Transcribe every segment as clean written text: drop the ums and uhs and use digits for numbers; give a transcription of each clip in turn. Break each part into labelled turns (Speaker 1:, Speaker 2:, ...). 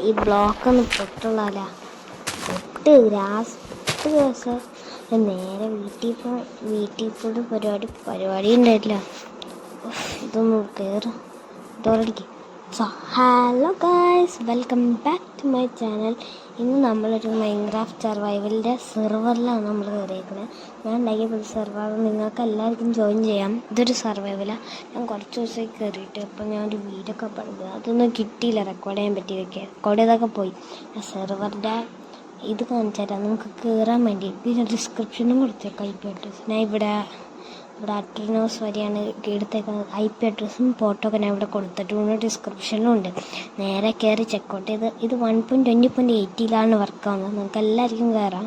Speaker 1: ഈ ബ്ലോക്കൊന്നും പൊട്ടുള്ളതല്ല, ലാസ്റ്റ് ദിവസം നേരെ വീട്ടിൽ പോയിട്ട് പരിപാടി ഉണ്ടായിട്ടില്ല. ഇതൊന്നും കയറും ഡോറടിക്കും. So hello guys, welcome back to my channel. ഇന്ന് നമ്മളൊരു മൈൻക്രാഫ്റ്റ് സർവൈവലിൻ്റെ സെർവറിലാണ് നമ്മൾ കയറിയിരിക്കുന്നത്. ഞാൻ ഉണ്ടാക്കിയ പുതിയ സെർവർ, നിങ്ങൾക്ക് എല്ലാവർക്കും ജോയിൻ ചെയ്യാം. ഇതൊരു സർവൈവലാണ്. ഞാൻ കുറച്ച് ദിവസമായി കയറിയിട്ട് അപ്പം ഞാനൊരു വീഡിയോ ഒക്കെ പഠിക്കുക, അതൊന്നും കിട്ടിയില്ല, റെക്കോർഡ് ചെയ്യാൻ പറ്റിയതൊക്കെ റെക്കോർഡ് ചെയ്തൊക്കെ പോയി. ആ സെർവറിൻ്റെ ഇത് കാണിച്ചു തരാം നിങ്ങൾക്ക് കയറാൻ വേണ്ടി. പിന്നെ ഡിസ്ക്രിപ്ഷനും കൊടുത്തേക്കാം IP അഡ്രസ്സ്. ഞാൻ ഇവിടെ അട്രിനോസ് വരെയാണ് എടുത്തേക്കുന്നത്. IP അഡ്രസ്സും ഫോട്ടോ ഒക്കെ ഞാൻ ഇവിടെ കൊടുത്തിട്ടുണ്ട്, ഡിസ്ക്രിപ്ഷനിലും ഉണ്ട്. നേരെ കയറി ചെക്കൗട്ട് ചെയ്ത്. ഇത് 1.20.80 വർക്കാവുന്നത്. നിങ്ങൾക്ക് എല്ലാവർക്കും കയറാം,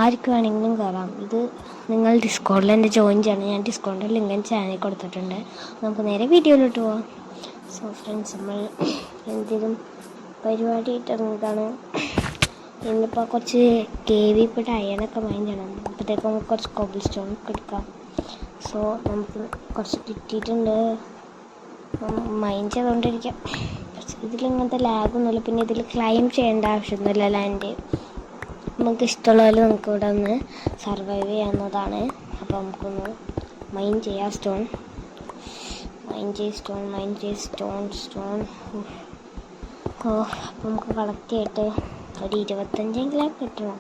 Speaker 1: ആർക്ക് വേണമെങ്കിലും കയറാം. ഇത് നിങ്ങൾ ഡിസ്കോഡിൽ എൻ്റെ ജോയിൻ ചെയ്യണം. ഞാൻ ഡിസ്കോഡിൻ്റെ ലിങ്ക് ചാനലിൽ കൊടുത്തിട്ടുണ്ട്. നമുക്ക് നേരെ വീഡിയോയിലോട്ട് പോവാം. സോ ഫ്രണ്ട്സ്, നമ്മൾ എന്തെങ്കിലും പരിപാടി ഇട്ടിറങ്ങിയതാണ്. ഇന്നിപ്പോൾ കുറച്ച് കേവിൽപ്പെട്ട് അയണൊക്കെ മൈൻ ചെയ്യണം. അപ്പോഴത്തേക്കും നമുക്ക് കുറച്ച് കോബിൾ സ്റ്റോൺ ഒക്കെ എടുക്കാം. സോ നമുക്ക് കുറച്ച് കിട്ടിയിട്ടുണ്ട്, മൈൻ ചെയ്തുകൊണ്ടിരിക്കാം. ഇതിലിങ്ങനത്തെ ലാഗൊന്നുമില്ല. പിന്നെ ഇതിൽ ക്ലൈം ചെയ്യേണ്ട ആവശ്യമൊന്നുമില്ല. ലാൻഡ് നമുക്ക് ഇഷ്ടമുള്ള പോലെ നമുക്ക് ഇവിടെ ഒന്ന് സർവൈവ് ചെയ്യാവുന്നതാണ്. അപ്പോൾ നമുക്കൊന്ന് മൈൻ ചെയ്യാം. മൈൻ ചെയ്ത് സ്റ്റോൺ അപ്പോൾ നമുക്ക് കളക്ട് ചെയ്തിട്ട് ഒരു 25 കിട്ടണം.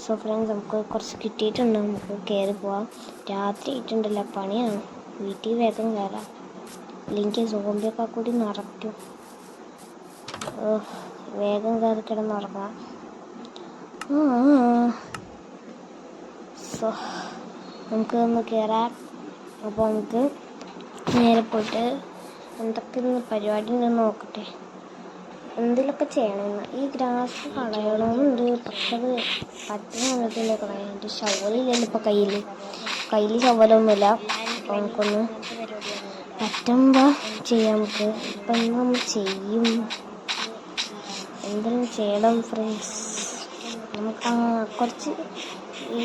Speaker 1: സോ ഫ്രണ്ട്സ്, നമുക്ക് കുറച്ച് കിട്ടിയിട്ടുണ്ട്. നമുക്ക് കയറി പോവാം. രാത്രി ആയിട്ടുണ്ടല്ലോ, പണിയാണ്. വീട്ടിൽ വേഗം കയറാം, അല്ലെങ്കിൽ സോംബിയൊക്കെ കൂടി നിറയ്ക്കും. വേഗം കയറി കിടന്നുറങ്ങാം. സോ നമുക്ക് ഒന്ന് കയറാം. അപ്പോൾ നമുക്ക് നേരെ പോയിട്ട് എന്തൊക്കെ പരിപാടി ഉണ്ടെന്ന് നോക്കട്ടെ. എന്തെങ്കിലുമൊക്കെ ചെയ്യണമെന്ന്. ഈ ഗ്രാസ് കളയണമെന്നുണ്ട്, പക്ഷെ അത് പറ്റുന്ന സമയത്തിൻ്റെ കളയാൻ. എൻ്റെ ഷവലില്ല ഇപ്പോൾ കയ്യിൽ ഷവലൊന്നുമില്ല. അപ്പോൾ നമുക്കൊന്ന് പറ്റുമ്പോൾ ചെയ്യാം. നമുക്ക് ഇപ്പം നമ്മൾ ചെയ്യും, എന്തെങ്കിലും ചെയ്യണം ഫ്രണ്ട്സ്. നമുക്ക് കുറച്ച്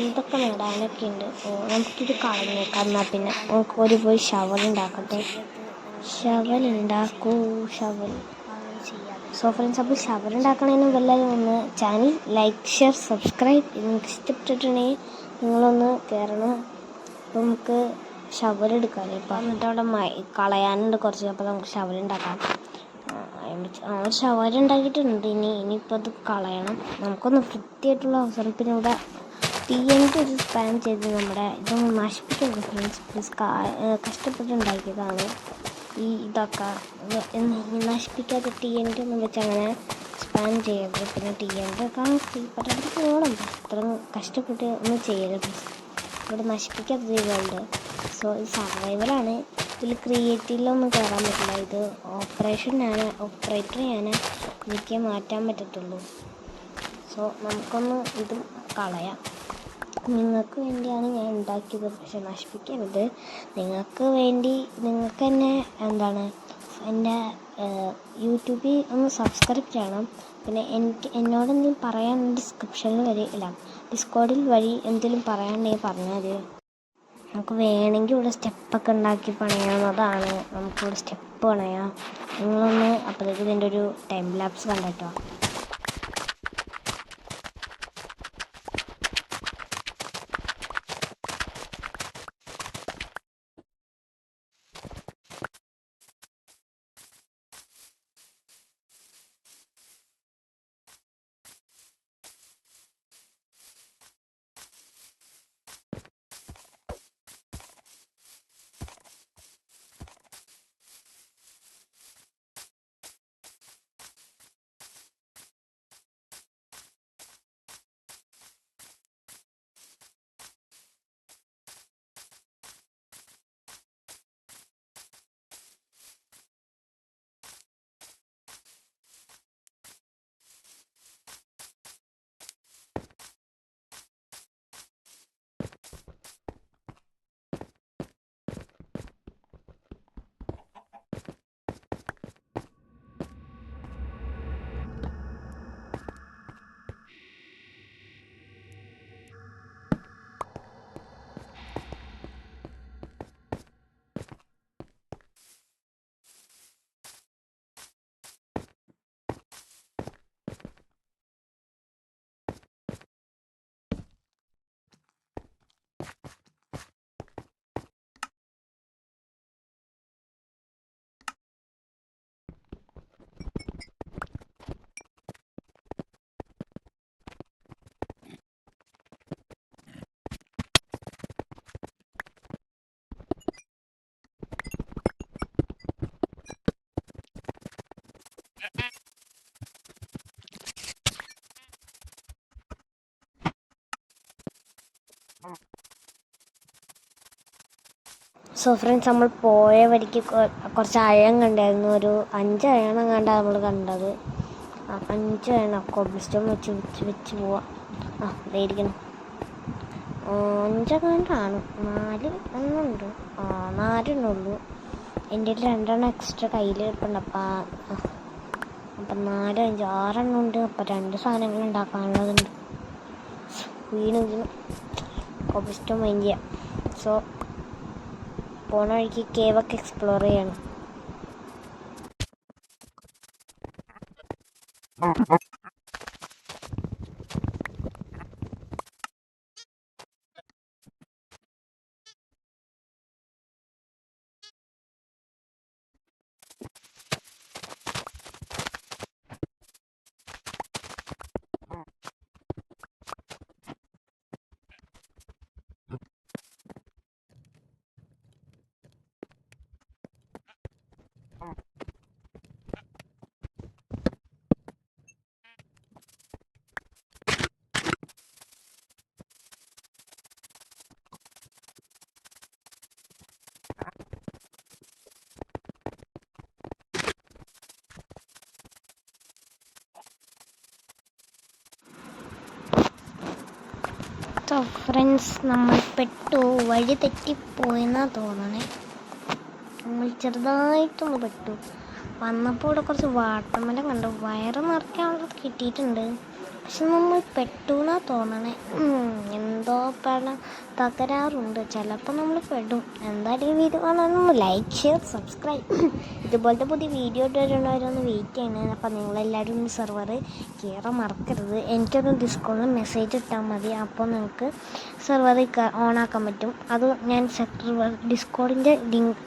Speaker 1: ഇതൊക്കെ നേടാനൊക്കെ ഉണ്ട്. നമുക്കിത് കളഞ്ഞേക്കാം. എന്നാൽ പിന്നെ നമുക്ക് പോയി ഷവലുണ്ടാക്കട്ടെ. ഷവലുണ്ടാക്കൂ. സോ ഫ്രണ്ട്സ്, അപ്പോൾ ഷവലുണ്ടാക്കണതിന് വല്ലതും ഒന്ന് ചാനൽ ലൈക്ക്, ഷെയർ, സബ്സ്ക്രൈബ്. നിങ്ങൾക്ക് ഇഷ്ടപ്പെട്ടിട്ടുണ്ടെങ്കിൽ നിങ്ങളൊന്ന് കയറണം. അപ്പോൾ നമുക്ക് ഷവലെടുക്കാം. ഇപ്പം എന്നിട്ട് അവിടെ കളയാനുണ്ട് കുറച്ച്. അപ്പോൾ നമുക്ക് ഷവലുണ്ടാക്കാം. ഷവലുണ്ടാക്കിയിട്ടുണ്ട്. ഇനിയിപ്പോൾ അത് കളയണം. നമുക്കൊന്ന് വൃത്തിയായിട്ടുള്ള അവസരം. പിന്നെ ഇവിടെ TNT ഒരു സ്പാം ചെയ്ത് നമ്മുടെ ഇതൊന്ന് നശിപ്പിക്കരുത് ഫ്രണ്ട്സ്, പ്ലീസ്. കഷ്ടപ്പെട്ടുണ്ടാക്കിയതാണ് ഇതൊക്കെ. നശിപ്പിക്കാത്ത TNT ഒന്നും വെച്ച് അങ്ങനെ സ്പാം ചെയ്യരുത്. പിന്നെ TNT ഒക്കെ പെട്ടെന്ന് പോകണം. അത്ര കഷ്ടപ്പെട്ട് ഒന്നും ചെയ്യരുത്. ഇവിടെ നശിപ്പിക്കാത്ത ചെയ്യുന്നുണ്ട്. സോ ഇത് സർവൈവലാണ്. ഇതിൽ ക്രിയേറ്റീവിലൊന്നും കയറാൻ പറ്റില്ല. ഇത് ഓപ്പറേറ്റർ ഞാൻ എനിക്ക് മാറ്റാൻ പറ്റത്തുള്ളൂ. സോ നമുക്കൊന്ന് ഇത് കളയാം. നിങ്ങൾക്ക് വേണ്ടിയാണ് ഞാൻ ഉണ്ടാക്കിയത്, പക്ഷെ നശിപ്പിക്കരുത്. നിങ്ങൾക്ക് വേണ്ടി നിങ്ങൾക്ക് തന്നെ എൻ്റെ യൂട്യൂബിൽ ഒന്ന് സബ്സ്ക്രൈബ് ചെയ്യണം. പിന്നെ എന്നോടെന്തെങ്കിലും പറയാൻ ഡിസ്ക്രിപ്ഷനിൽ ഡിസ്കോഡിൽ വഴി എന്തെങ്കിലും പറയാനുണ്ടെങ്കിൽ പറഞ്ഞാൽ നമുക്ക് വേണമെങ്കിൽ ഇവിടെ സ്റ്റെപ്പൊക്കെ ഉണ്ടാക്കി പണിയാവുന്നതാണ്. നമുക്കിവിടെ സ്റ്റെപ്പ് പണിയാം. നിങ്ങളൊന്ന് അപ്പോഴത്തേക്ക് ഇതിൻ്റെ ഒരു ടൈം ലാപ്സ് കണ്ടിട്ടോ. സോ ഫ്രണ്ട്സ്, നമ്മൾ പോയ വഴിക്ക് കുറച്ച് അയം കണ്ടായിരുന്നു. ഒരു 5 അയണം കണ്ടാണ് നമ്മൾ കണ്ടത്. 5 അയണം കോബ്ലിസ്റ്റോൺ വെച്ച് പോവാം. ഇതായിരിക്കണം 5 കണ്ടാണ്. 4 എണ്ണുണ്ട്. 4 എണ്ണുള്ളൂ. എൻ്റെ 2 എണ്ണം എക്സ്ട്രാ കയ്യിൽ ഇരിപ്പുണ്ട്. അപ്പം 4, 5, 6 എണ്ണം ഉണ്ട്. അപ്പം 2 സാധനങ്ങൾ ഉണ്ടാക്കാനുള്ളതുണ്ട്. വീണ് കോബ്ലിസ്റ്റോൺ മൈൻഡ് ചെയ്യാം. സോ പോണ വഴിക്ക് കേവൊക്കെ എക്സ്പ്ലോർ ചെയ്യണം. സോ ഫ്രണ്ട്സ്, നമ്മൾ പെട്ടു. വഴി തെറ്റിപ്പോയെന്നാ തോന്നണേ. നമ്മൾ ചെറുതായിട്ടൊന്ന് പെട്ടു. വന്നപ്പോൾ ഇവിടെ കുറച്ച് വാട്ടർമെലൻ കണ്ടു. വയറ് നിറയ്ക്കാനുള്ളത് കിട്ടിയിട്ടുണ്ട്. പക്ഷെ നമ്മൾ പെട്ടു എന്നാ തോന്നണേ. എന്തോ തകരാറുണ്ട്. ചിലപ്പോൾ നമ്മൾ പെടും. എന്തായാലും വീഡിയോ കാണാനും ലൈക്ക്, ഷെയർ, സബ്സ്ക്രൈബ്. ഇതുപോലത്തെ പുതിയ വീഡിയോ ഇട്ടുവരുന്നവരൊന്ന് വെയിറ്റ് ചെയ്യണേ. അപ്പം നിങ്ങളെല്ലാവരും സെർവർ കയറാൻ മറക്കരുത്. എനിക്കൊരു ഡിസ്കോഡിൽ മെസ്സേജ് ഇട്ടാൽ മതി. അപ്പോൾ നിങ്ങൾക്ക് സെർവർ ഓണാക്കാൻ പറ്റും. അത് ഞാൻ ഡിസ്കോഡിൻ്റെ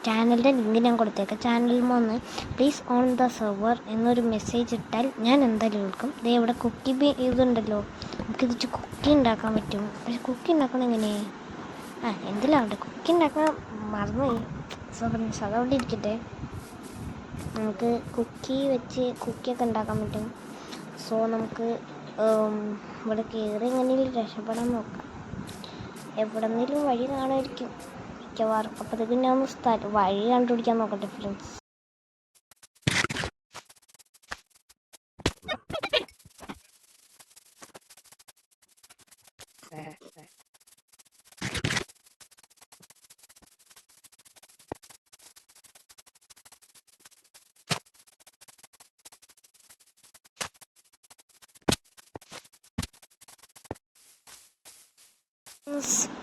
Speaker 1: ചാനലിൻ്റെ ലിങ്ക് ഞാൻ കൊടുത്തേക്കാം. ചാനലിൽ വന്ന് പ്ലീസ് ഓൺ ദ സെർവർ എന്നൊരു മെസ്സേജ് ഇട്ടാൽ ഞാൻ എന്തായാലും വിളിക്കും. ദേ ഇവിടെ കുക്കി ഇതുണ്ടല്ലോ, നമുക്കിത് കുക്കി ഉണ്ടാക്കാൻ പറ്റും. പക്ഷെ കുക്കി ഉണ്ടാക്കണം എങ്ങനെ? എന്തിലാവട്ടെ, കുക്കി ഉണ്ടാക്കാൻ മറന്നുപോയി. സോ ഫ്രണ്ട്സ്, അതവിടെ ഇരിക്കട്ടെ. നമുക്ക് കുക്കിയൊക്കെ ഉണ്ടാക്കാൻ പറ്റും. സോ നമുക്ക് ഇവിടെ കയറി എങ്ങനെയും രക്ഷപ്പെടാൻ നോക്കാം. എവിടെന്നെങ്കിലും വഴി കാണുമായിരിക്കും മിക്കവാറും. അപ്പോഴത്തേക്കും ഞാൻ വഴി കണ്ടുപിടിക്കാൻ നോക്കട്ടെ ഫ്രണ്ട്സ്.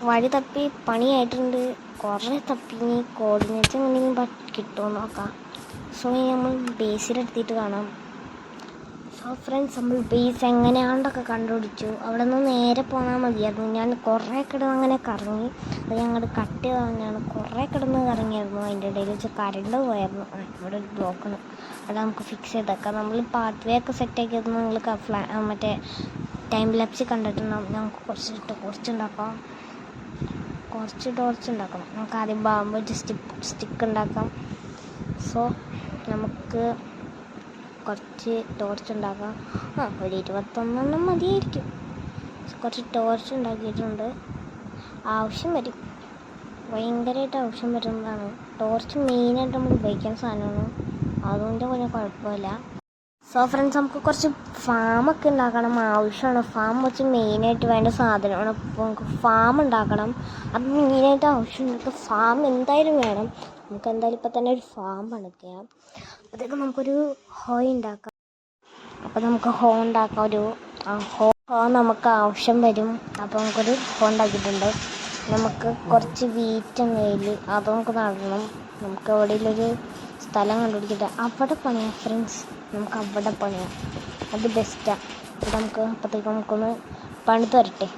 Speaker 1: വഴി തപ്പി പണിയായിട്ടുണ്ട്. കുറേ തപ്പി. ഇനി കോർഡിനേറ്റ്സ് എങ്ങനെയെങ്കിലും കിട്ടുമോ നോക്കാം. സോ നമ്മൾ ബേസിലെടുത്തിട്ട് കാണാം. സോ ഫ്രണ്ട്സ്, നമ്മൾ ബേസ് എങ്ങനെയാണ്ടൊക്കെ കണ്ടുപിടിച്ചു. അവിടെ നിന്ന് നേരെ പോകാൻ മതിയായിരുന്നു. ഞാൻ കുറേ കിടന്ന് അങ്ങനെ കറങ്ങി. അത് ഞങ്ങൾ കട്ട് ചെയ്ത് തന്നെയാണ്. കുറേ കിടന്ന് കറങ്ങിയായിരുന്നു. അതിൻ്റെ ഇടയിൽ വെച്ച് കരണ്ട് പോയായിരുന്നു. ഇവിടെ ഒരു ബ്ലോക്കാണ്. അവിടെ നമുക്ക് ഫിക്സ് ചെയ്തേക്കാം. നമ്മൾ പാത്ത് വേ ഒക്കെ സെറ്റാക്കിയത് നിങ്ങൾ മറ്റേ ടൈം ലാപ്സ് കണ്ടിട്ടുണ്ടാവും. നമുക്ക് കുറച്ച് ടോർച്ച് ഉണ്ടാക്കണം. നമുക്ക് ആദ്യം ബാമ്പ് വെച്ച് സ്റ്റിക്ക് ഉണ്ടാക്കാം. സോ നമുക്ക് കുറച്ച് ടോർച്ച് ഉണ്ടാക്കാം. ഒരു 21 മതിയായിരിക്കും. കുറച്ച് ടോർച്ച് ഉണ്ടാക്കിയിട്ടുണ്ട്. ആവശ്യം വരും, ഭയങ്കരമായിട്ട് ആവശ്യം വരുന്നതാണ്. ടോർച്ച് മെയിനായിട്ട് നമ്മൾ ഉപയോഗിക്കുന്ന സാധനമാണ്. അതുകൊണ്ട് கொஞ்சம் കുഴപ്പമില്ല. സോ ഫ്രണ്ട്സ്, നമുക്ക് കുറച്ച് ഫാമൊക്കെ ഉണ്ടാക്കണം. ആവശ്യമാണ്. ഫാം വെച്ച് മെയിനായിട്ട് വേണ്ട സാധനമാണ്. അപ്പോൾ നമുക്ക് ഫാം ഉണ്ടാക്കണം. അത് മെയിനായിട്ട് ആവശ്യമുണ്ട്. ഫാം എന്തായാലും വേണം. നമുക്ക് എന്തായാലും ഇപ്പം തന്നെ ഒരു ഫാം പണിക്കാം. അപ്പോഴത്തേക്കും നമുക്കൊരു ഹോ ഉണ്ടാക്കാം. അപ്പോൾ നമുക്ക് ഹോ ഉണ്ടാക്കാം. ഹോ നമുക്ക് ആവശ്യം വരും. അപ്പോൾ നമുക്കൊരു ഹോ ഉണ്ടാക്കിയിട്ടുണ്ട്. നമുക്ക് കുറച്ച് വീറ്റ് കയ്യിൽ അത് നമുക്ക് നടണം. നമുക്ക് എവിടെയെങ്കിലൊരു സ്ഥലം കണ്ടുപിടിക്കട്ടെ. അവിടെ പണിയാം ഫ്രണ്ട്സ്. നമുക്ക് അവിടെ പണിയാം. അത് ബെസ്റ്റാണ്. നമുക്ക് അപ്പോഴത്തേക്കും നമുക്കൊന്ന് പണിത് വരട്ടെ.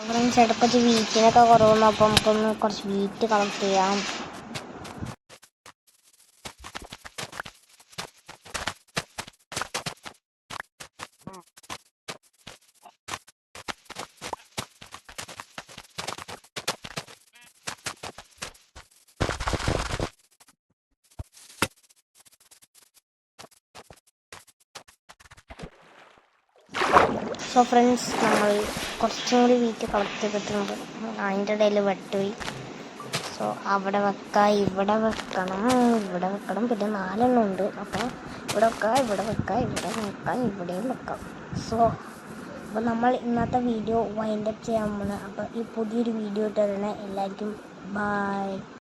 Speaker 1: ഫ്രണ്ട്സ്, ഇടയ്ക്ക് വീറ്റിനൊക്കെ കുറവുന്നു. അപ്പോൾ നമുക്കൊന്ന് കുറച്ച് വീറ്റ് കളക്ട് ചെയ്യാം. സോ ഫ്രണ്ട്സ്, നമ്മൾ കുറച്ചും കൂടി വീറ്റ് കളക്ട് ചെയ്തിട്ടുണ്ട്. അതിൻ്റെ ഇടയിൽ വെട്ടുപോയി. സോ അവിടെ വെക്കാം, ഇവിടെ വെക്കണം, ഇവിടെ വെക്കണം, പിന്നെ 4 ഉണ്ട്. അപ്പോൾ ഇവിടെ വെക്കാം, ഇവിടെ വെക്കാം, ഇവിടെ വെക്കാം, ഇവിടെയും വെക്കാം. സോ അപ്പോൾ നമ്മൾ ഇന്നത്തെ വീഡിയോ വൈൻഡപ്പ് ചെയ്യാൻ പോകുന്നത്. അപ്പോൾ ഈ പുതിയൊരു വീഡിയോ ഇട്ട് തരുന്ന എല്ലാവർക്കും ബൈ.